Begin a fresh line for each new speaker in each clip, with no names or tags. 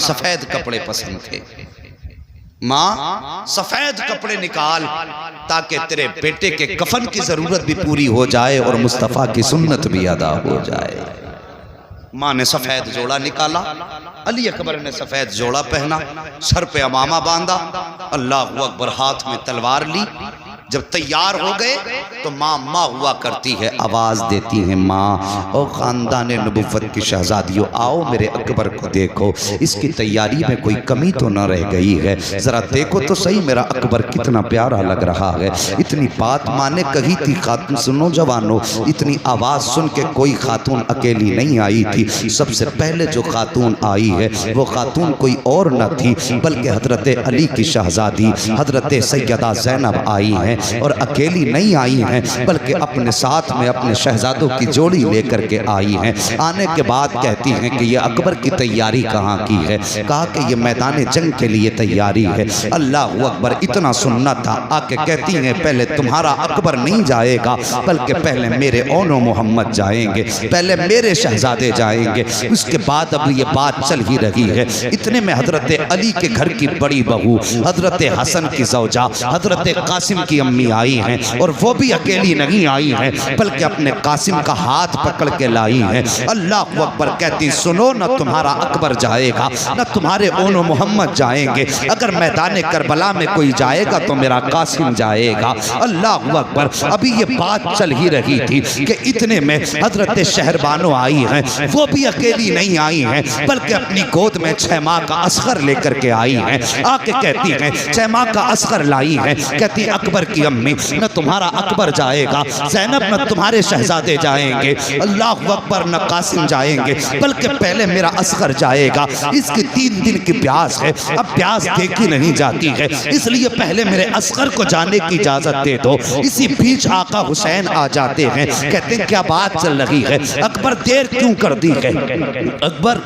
سفید کپڑے پسند تھے۔ ماں سفید کپڑے نکال تاکہ تیرے بیٹے کے کفن کی ضرورت بھی پوری ہو جائے اور مصطفیٰ کی سنت بھی ادا ہو جائے۔ ماں نے سفید جوڑا نکالا، علی اکبر نے سفید جوڑا پہنا، سر پہ امامہ باندھا، اللہ اکبر، ہاتھ میں تلوار لی۔ جب تیار ہو گئے تو ماں ہوا کرتی ہے، آواز دیتی ہے، ماں او خاندان نبوت کی شہزادیوں، آؤ میرے اکبر کو دیکھو، اس کی تیاری میں کوئی کمی تو نہ رہ گئی ہے، ذرا دیکھو تو صحیح میرا اکبر کتنا پیارا لگ رہا ہے۔ اتنی بات ماں نے کہی تھی، خاتون سنو جوانو، اتنی آواز سن کے کوئی خاتون اکیلی نہیں آئی تھی، سب سے پہلے جو خاتون آئی ہے وہ خاتون کوئی اور نہ تھی بلکہ حضرت علی کی شہزادی حضرت سیدہ زینب آئی ہیں، اور اکیلی نہیں آئی ہیں بلکہ اپنے ساتھ میں اپنے شہزادوں کی جوڑی لے کر کے آئی ہیں۔ آنے کے بعد کہتی ہیں کہ یہ اکبر کی تیاری کہاں کی ہے؟ کہا کہ یہ میدان جنگ کے لیے تیاری ہے۔ اللہ اکبر، اتنا سننا تھا۔ آکے کہتی ہیں پہلے تمہارا اکبر نہیں جائے گا بلکہ پہلے میرے اون و محمد جائیں گے، پہلے میرے شہزادے جائیں گے، اس کے بعد اب یہ بات چل ہی رہی ہے۔ اتنے میں حضرت علی کے گھر کی بڑی بہو حضرت حسن کی زوجہ حضرت قاسم کی امی آئی ہیں، اور وہ بھی اکیلی نہیں آئی ہیں بلکہ اپنے قاسم کا ہاتھ پکڑ کے لائی ہیں۔ اللہ اکبر، کہتی سنو، نہ تمہارا اکبر جائے گا نہ تمہارے اون و محمد جائیں گے، اگر میدان کربلا میں کوئی جائے گا تو میرا قاسم جائے گا۔ اللہ اکبر، ابھی یہ بات چل ہی رہی تھی کہ اتنے میں حضرت شہربانو آئی ہیں، وہ بھی اکیلی نہیں آئی ہیں بلکہ اپنی گود میں 6 ماہ کا اصغر لے کر کے آئی ہیں۔ آکے کہتی ہیں 6 ماہ کا اصغر لائی ہیں، کہتی اکبر کی امی، نہ تمہارا اکبر جائے گا، زینب نہ تمہارے شہزادے جائیں گے، اللہ اکبر، نہ قاسم جائیں گے بلکہ پہلے میرا اصغر جائے گا۔ اس کی 3 دن کی پیاس ہے، اب پیاس دیکھی نہیں جاتی ہے، اس لیے پہلے میرے اصغر کو جانے کی اجازت دے دو۔ اسی بیچ آقا حسین آ جاتے ہیں، کہتے ہیں کیا بات چل رہی ہے؟ اکبر دیر کیوں کر دی ہے؟ اکبر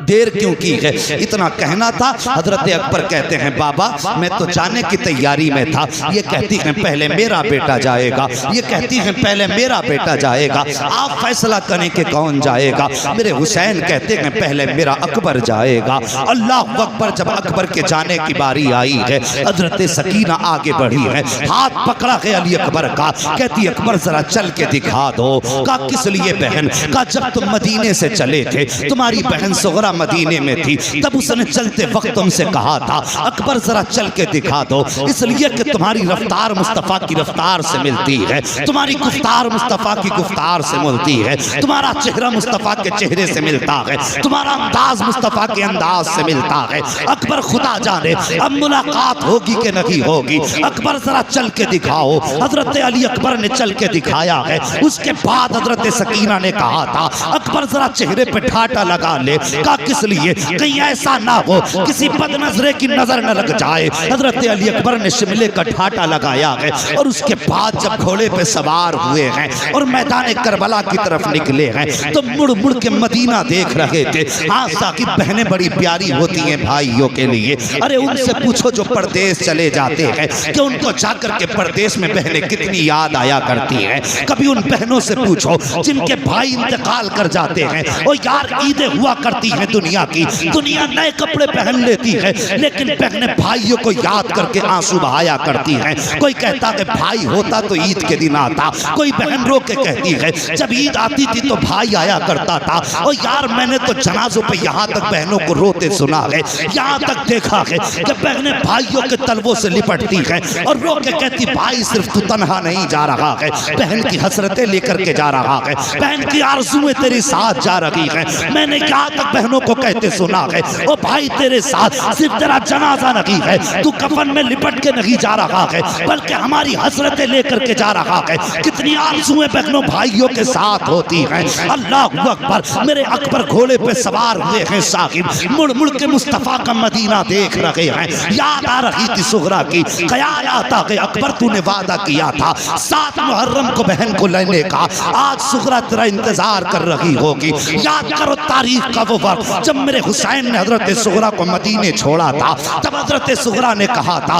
دیر کیوں کی ہے؟ اتنا کہنا تھا۔ حضرت اکبر کہتے ہیں بابا میں تو جانے کی تیاری میں تھا، یہ کہتی ہیں پہلے میرا بیٹا جائے گا، یہ کہتی ہیں پہلے میرا بیٹا جائے گا، آپ فیصلہ کریں کہ کون جائے گا۔ میرے حسین کہتے ہیں پہلے میرا اکبر جائے گا۔ اللہ اکبر، جب اکبر کے جانے کی باری آئی ہے، حضرت سکینہ آگے بڑھی ہے، ہاتھ پکڑا ہے علی اکبر کا، کہتی اکبر ذرا چل کے دکھا دو۔ کہا کس لیے بہن؟ کہا جب تم مدینے سے چلے تھے، تمہاری بہن صغرا مدینے میں تھی، تب اس نے چلتے وقت تم سے کہا تھا اکبر ذرا چل کے دکھا دو، اس لیے کہ تمہاری رفتار مصطفیٰ کی رفتار سے ملتی ہے، تمہاری گفتار مصطفیٰ کی گفتار سے ملتی ہے، تمہارا چہرہ مصطفیٰ کے چہرے سے ملتا ہے، تمہارا انداز مصطفیٰ کے انداز سے ملتا ہے۔ اکبر خدا جانے اب ملاقات ہوگی کہ نہیں ہوگی، اکبر ذرا چل کے دکھاؤ۔ حضرت علی اکبر نے چل کے دکھایا ہے۔ اس کے بعد حضرت سکینہ نے کہا تھا اکبر ذرا چہرے پہ ٹھاٹا لگا لے۔ کہا کس لیے؟ کہیں ایسا نہ ہو کسی بد نظرے کی نظر نہ لگ جائے۔ حضرت علی اکبر نے شملے کا ٹھاٹا لگایا ہے، اور اس کے بعد جب گھوڑے پہ سوار ہوئے ہیں اور میدان کربلا کی طرف نکلے ہیں تو مڑ مڑ کے مدینہ دیکھ رہے تھے۔ ہاں ثاقب، بہنیں بڑی پیاری ہوتی ہیں بھائیوں کے لیے، ارے ان سے پوچھو جو پردیس چلے جاتے ہیں کہ ان کو جا کر کے پردیس میں بہنیں کتنی یاد آیا کرتی ہیں۔ کبھی ان بہنوں سے پوچھو جن کے بھائی انتقال کر جاتے ہیں، اور یار عیدیں ہوا کرتی ہیں دنیا کی، دنیا نئے کپڑے پہن لیتی ہے لیکن بہنیں بھائیوں کو یاد کر کے آنسو بہایا کرتی ہیں۔ کوئی کہتا کہ بھائی ہوتا تو عید کے دن آتا، کوئی بہن رو کے کہتی ہے جب عید آتی تھی تو بھائی آیا کرتا تھا، اور یار میں نے تو جنازوں پہ یہاں تک بہنوں کو روتے سنا ہے، یہاں تک دیکھا ہے کہ بہنیں بھائیوں کے تلووں سے لپٹتی ہیں اور رو کے کہتی بھائی صرف تو تنہا نہیں جا رہا ہے، بہن کی حسرتیں لے کر کے جا رہا ہے، بہن کی آرزویں تیرے ساتھ جا رہی ہیں۔ میں نے یہاں تک بہنوں کو کہتے سنا ہے او بھائی تیرے ساتھ صرف تیرا جنازہ نہیں ہے، تو کفن میں لپٹ کے نہیں جا رہا ہے بلکہ ہماری حسرتیں لے کر کے جا رہا ہے۔ کتنی آرزویں بہنوں بھائیوں کے ساتھ ہوتی ہیں۔ اللہ اکبر، میرے اکبر گھوڑے پہ سوار ہوئے ہیں صاحب، مڑ مڑ کے مصطفیٰ کا مدینہ دیکھ رہے ہیں۔ یاد آ رہی تھی صغرا کی، خیال آتا کہ اکبر تو نے وعدہ کیا تھا 7 محرم کو بہن کو لینے کا، آج صغرا تیرا انتظار کر رہی ہوگی۔ یاد کرو تاریخ کا وہ وقت جب میرے حسین نے حضرت صغرا کو مدینے چھوڑا تھا، تب حضرت صغرا نے کہا تھا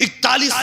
41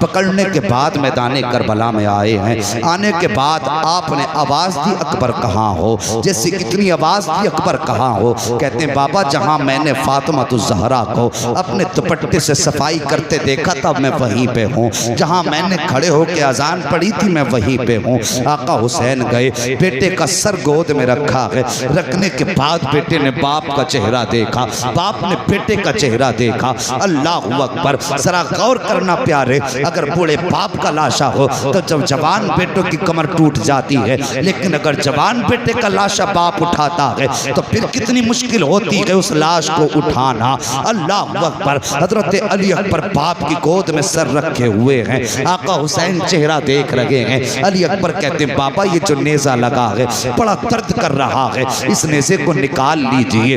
پکڑنے کے بعد میدان کربلا میں آئے ہیں۔ آنے کے بعد آپ نے آواز دی اکبر کہاں ہو؟ جیسے اتنی آواز دی اکبر کہاں ہو؟ کہتے ہیں بابا جہاں میں نے فاطمہ الزہرا کو اپنے دوپٹے سے صفائی کرتے دیکھا تھا میں وہیں پہ ہوں، جہاں میں نے کھڑے ہو کے اذان پڑھی تھی میں وہیں پہ ہوں۔ آقا حسین گئے، بیٹے کا سر گود میں رکھا ہے، رکھنے کے بعد بیٹے نے باپ کا چہرہ دیکھا، باپ نے بیٹے کا چہرہ دیکھا۔ اللہ اکبر، ذرا غور کرنا پیارے، اگر بوڑھے باپ کا لاشا ہو تو جب جوان بیٹوں کی کمر ٹوٹ جاتی ہے، لیکن اگر جوان بیٹے کا لاشا باپ اٹھاتا ہے تو پھر کتنی مشکل ہوتی ہے اس لاش کو اٹھانا۔ اللہ اکبر، حضرت علی اکبر باپ کی گود میں سر رکھے ہوئے ہیں، آقا حسین چہرہ دیکھ رہے ہیں۔ علی اکبر کہتے ہیں بابا یہ جو نیزہ لگا ہے بڑا درد کر رہا ہے، اس نیزے کو نکال لیجئے،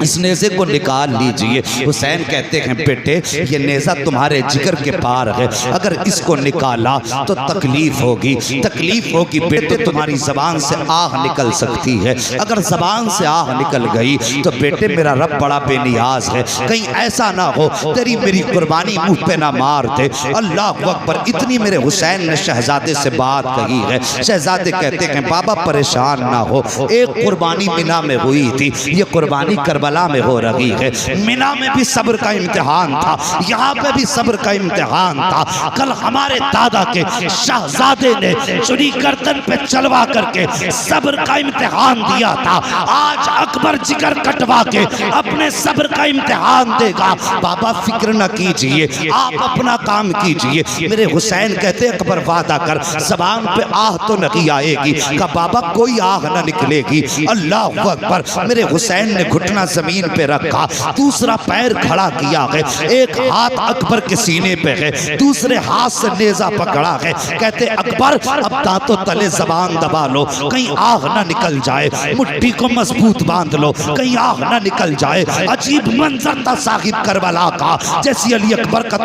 اس نیزے کو نکال لیجئے۔ حسین کہتے ہیں بیٹے یہ نیزہ تمہارے جگر کے پار ہے، اگر اس کو نکالا تو تکلیف ہوگی، تکلیف ہوگی بیٹے، تمہاری زبان سے آہ نکل سکتی ہے، اگر زبان سے آہ نکل گئی تو بیٹے میرا رب بڑا بے نیاز ہے، کہیں ایسا نہ ہو تیری میری قربانی منہ پہ نہ مار دے۔ اللہ اکبر، اتنی میرے حسین نے شہزادے سے بات کہی ہے۔ شہزادے کہتے ہیں بابا پریشان نہ ہو، ایک قربانی منی میں ہوئی تھی، یہ قربانی کربلا میں ہو رہی ہے۔ منی میں بھی صبر کا امتحان تھا، یہاں پہ بھی صبر کا امتحان تھا۔ کل ہمارے دادا کے شہزادے نے چنی گردن پہ چلوا کر کے صبر کا امتحان دیا تھا، آج اکبر جگر کٹوا کے اپنے صبر کا امتحان دے گا۔ بابا فکر نہ کیجئے، آپ اپنا کام کیجئے۔ میرے حسین کہتے اکبر وعدہ کر زبان پہ آہ تو نہیں آئے گی، کہا بابا کوئی آہ نہ نکلے گی۔ اللہ اکبر، میرے حسین نے گھٹنا زمین پہ رکھا، دوسرا پیر کھڑا کیا ہے، ایک ہاتھ اکبر کے سینے پہ ہے، دوسرے ہاتھ سے نیزہ پکڑا ہے۔ کہتے اکبر اب دانتوں تلے زبان دبا لو، کہیں آہ نہ نکل جائے، مٹھی کو مضبوط باندھ لو، کہیں آہ نہ نکل جائے۔ عجیب منظر تھا صاحب کربلا کا، جیسی علی اکبر کا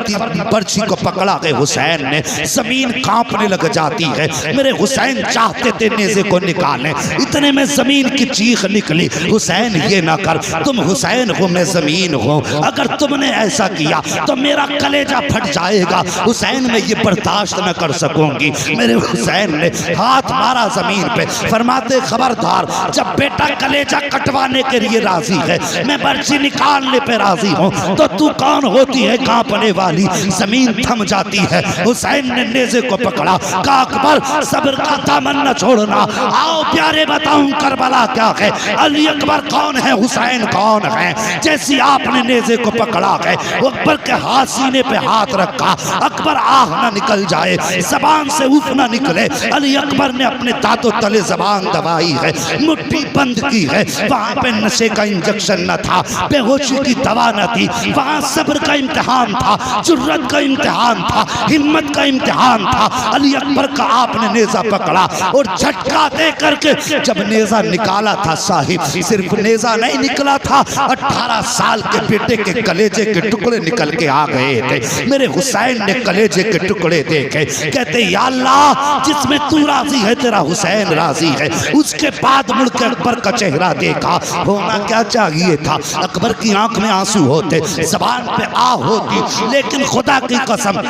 برچھی کو پکڑا ہے حسین نے، زمین کانپنے لگ جاتی ہے۔ میرے حسین چاہتے تھے نیزے کو نکالیں، اتنے میں زمین کی چیخ نکلی، حسین یہ نہ کر، تم حسین ہو میں زمین ہوں، اگر تم نے ایسا کیا تو میرا کلیجہ پھٹ جائے گا، حسین میں یہ برداشت نہ کر سکوں گی۔ میرے حسین نے ہاتھ مارا زمین پہ، فرماتے خبردار جب بیٹا کلیجہ کٹوانے کے لیے راضی ہے، میں برچی نکالنے پہ راضی ہوں، تو کون ہوتی ہے کانپنے والی؟ زمین تھم جاتی ہے۔ حسین نے نیزے کو پکڑا، کہا اکبر صبر کا دامن نہ چھوڑنا، آؤ پیارے بتاؤں کربلا کیا ہے، علی اکبر کون ہے، حسین کون ہے۔ جیسی آپ نے نیزے کو پکڑا ہے، اکبر کے ہاتھ سینے پہ ہاتھ رکھا، اکبر آہ نہ نکل جائے، زبان سے اف نہ نکلے۔ علی اکبر نے اپنے دانتوں تلے زبان دبائی ہے، مٹھی بند کی ہے، وہاں پہ نشے کا انجیکشن نہ تھا، بے ہوشی کی دوا نہ تھی، وہاں صبر کا امتحان تھا، جرت کا امتحان تھا، ہمت کا امتحان تھا۔ علی اکبر کا آپ نے نیزہ پکڑا اور جھٹکا دے کر کے جب نیزہ نکالا تھا صاحب، صرف نیزہ نہیں نکلا تھا، 18 سال کے بیٹے کے کلیجے کے ٹکڑے نکل کے آ گئے تھے۔ میرے حسین نے کلیجے کے ٹکڑے دیکھے، کہتے یا اللہ جس میں تو راضی ہے تیرا حسین راضی ہے۔ اس کے بعد مڑ کے اکبر کا چہرہ دیکھا، ہونا کیا چاہیے تھا، اکبر کی آنکھ میں آنسو ہوتے، زبان پہ آہ ہوتی، لیکن خدا کی قسم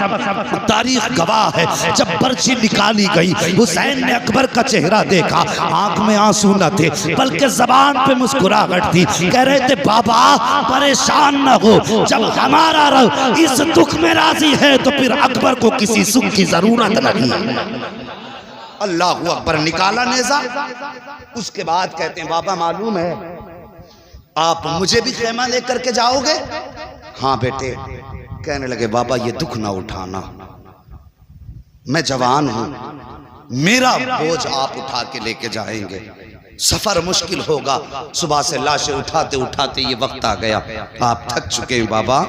تاریخ گواہ ہے جب برچی نکالی گئی حسین نے اکبر کا چہرہ دیکھا، آنکھ میں آنسو نہ تھے بلکہ زبان پہ مسکراہٹ تھی۔ کہہ رہے تھے بابا پریشان نہ ہو، جب ہمارا رب اس دکھ میں راضی ہے تو پھر اکبر کو کسی سکھ کی ضرورت نہیں۔ اللہ اکبر، نکالا نیزہ۔ اس کے بعد کہتے ہیں بابا معلوم ہے آپ مجھے بھی خیمہ لے کر کے جاؤ گے؟ ہاں بیٹے۔ کہنے لگے بابا یہ دکھ نہ اٹھانا، میں جوان ہوں، میرا بوجھ آپ اٹھا کے لے کے جائیں گے، سفر مشکل ہوگا، صبح سے لاشیں اٹھاتے اٹھاتے یہ وقت آ گیا، آپ تھک چکے ہیں بابا،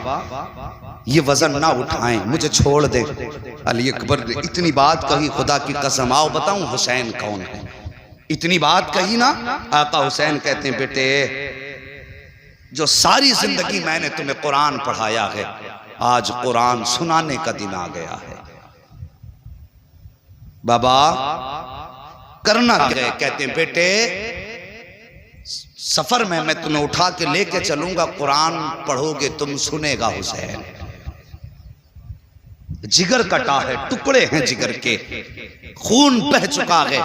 یہ وزن نہ اٹھائیں، مجھے چھوڑ دیں۔ علی اکبر نے اتنی بات کہی، خدا کی قسم آؤ بتاؤں حسین کون ہے، اتنی بات کہی نا۔ آقا حسین کہتے ہیں بیٹے جو ساری زندگی میں نے تمہیں قرآن پڑھایا ہے، آج قرآن سنانے کا دن آ گیا ہے۔ بابا کرنا کیا ہے؟ کہتے ہیں بیٹے سفر میں تمہیں اٹھا کے لے کے چلوں گا، قرآن پڑھو گے تم، سنے گا حسین۔ جگر کٹا ہے، ٹکڑے ہیں جگر کے، خون بہہ چکا ہے۔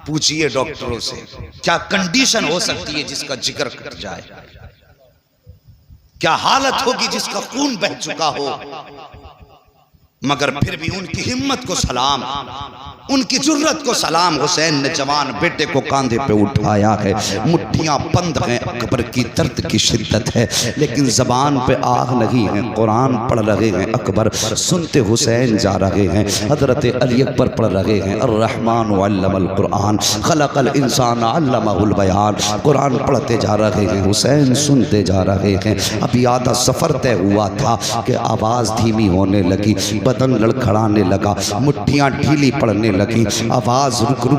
پوچھئے ڈاکٹروں سے کیا کنڈیشن ہو سکتی ہے جس کا جگر کٹ جائے؟ کیا حالت ہوگی جس کا خون بہہ چکا ہو؟ مگر پھر بھی ان کی ہمت کو سلام، ان کی جرت کو سلام۔ حسین نے جوان بیٹے کو کاندھے پہ اٹھایا ہے، مٹھیاں بند ہیں، اکبر کی درد کی شدت ہے، لیکن زبان پہ آگ نہیں ہے، قرآن پڑھ رہے ہیں اکبر، سنتے حسین جا رہے ہیں، حضرت علی اکبر پڑھ رہے ہیں، الرحمن علم القرآن خلق الانسان علمہ البیان، قرآن پڑھتے جا رہے ہیں، حسین سنتے جا رہے ہیں۔ ابھی آدھا سفر طے ہوا تھا کہ آواز دھیمی ہونے لگی، بدن لڑکھڑانے لگا، مٹھیاں ڈھیلی پڑنے لگی، آواز رک رک